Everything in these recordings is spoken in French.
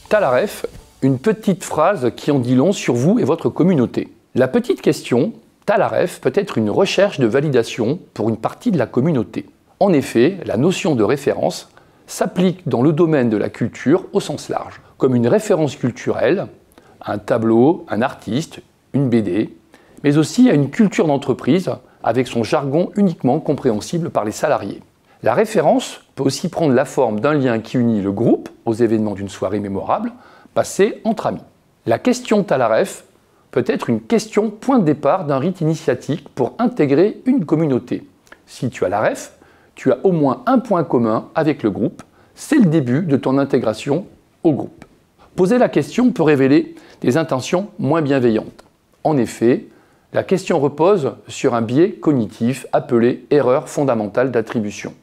Talaref, une petite phrase qui en dit long sur vous et votre communauté. La petite question, Talaref, peut être une recherche de validation pour une partie de la communauté. En effet, la notion de référence s'applique dans le domaine de la culture au sens large, comme une référence culturelle, un tableau, un artiste, une BD, mais aussi à une culture d'entreprise avec son jargon uniquement compréhensible par les salariés. La référence peut aussi prendre la forme d'un lien qui unit le groupe aux événements d'une soirée mémorable, passée entre amis. La question Talaref peut être une question point de départ d'un rite initiatique pour intégrer une communauté. Si tu as la ref, tu as au moins un point commun avec le groupe, c'est le début de ton intégration au groupe. Poser la question peut révéler des intentions moins bienveillantes. En effet, la question repose sur un biais cognitif appelé erreur fondamentale d'attribution.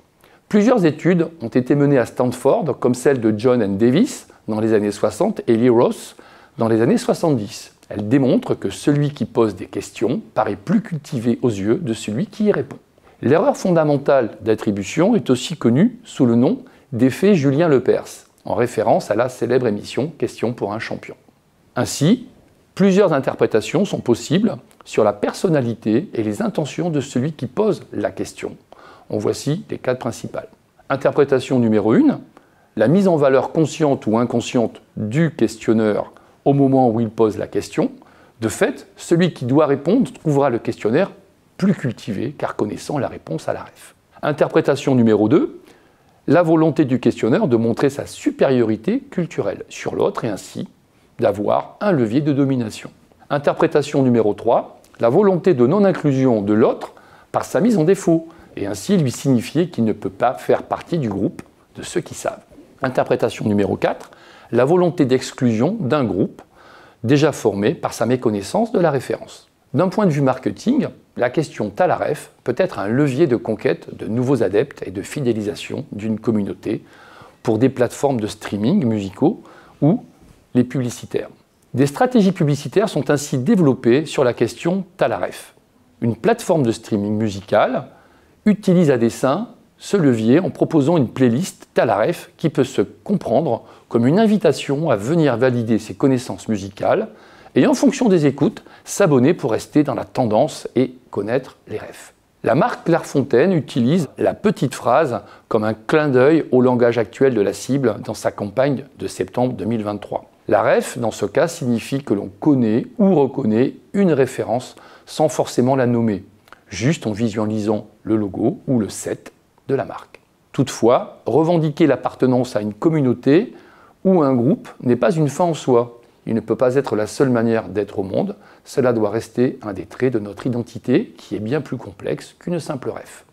Plusieurs études ont été menées à Stanford, comme celle de John and Davis dans les années 60 et Lee Ross dans les années 70. Elles démontrent que celui qui pose des questions paraît plus cultivé aux yeux de celui qui y répond. L'erreur fondamentale d'attribution est aussi connue sous le nom d'effet Julien Lepers, en référence à la célèbre émission Question pour un champion. Ainsi, plusieurs interprétations sont possibles sur la personnalité et les intentions de celui qui pose la question. En voici les quatre principales. Interprétation numéro 1, la mise en valeur consciente ou inconsciente du questionneur au moment où il pose la question. De fait, celui qui doit répondre trouvera le questionnaire plus cultivé car connaissant la réponse à la ref. Interprétation numéro 2, la volonté du questionneur de montrer sa supériorité culturelle sur l'autre et ainsi d'avoir un levier de domination. Interprétation numéro 3, la volonté de non-inclusion de l'autre par sa mise en défaut et ainsi lui signifier qu'il ne peut pas faire partie du groupe de ceux qui savent. Interprétation numéro 4, la volonté d'exclusion d'un groupe déjà formé par sa méconnaissance de la référence. D'un point de vue marketing, la question Talaref peut être un levier de conquête de nouveaux adeptes et de fidélisation d'une communauté pour des plateformes de streaming musicaux ou les publicitaires. Des stratégies publicitaires sont ainsi développées sur la question Talaref. Une plateforme de streaming musical utilise à dessein ce levier en proposant une playlist Talaref qui peut se comprendre comme une invitation à venir valider ses connaissances musicales et en fonction des écoutes, s'abonner pour rester dans la tendance et connaître les refs. La marque Clairefontaine utilise la petite phrase comme un clin d'œil au langage actuel de la cible dans sa campagne de septembre 2023. La ref, dans ce cas, signifie que l'on connaît ou reconnaît une référence sans forcément la nommer, juste en visualisant le logo ou le set de la marque. Toutefois, revendiquer l'appartenance à une communauté ou un groupe n'est pas une fin en soi. Il ne peut pas être la seule manière d'être au monde. Cela doit rester un des traits de notre identité qui est bien plus complexe qu'une simple ref.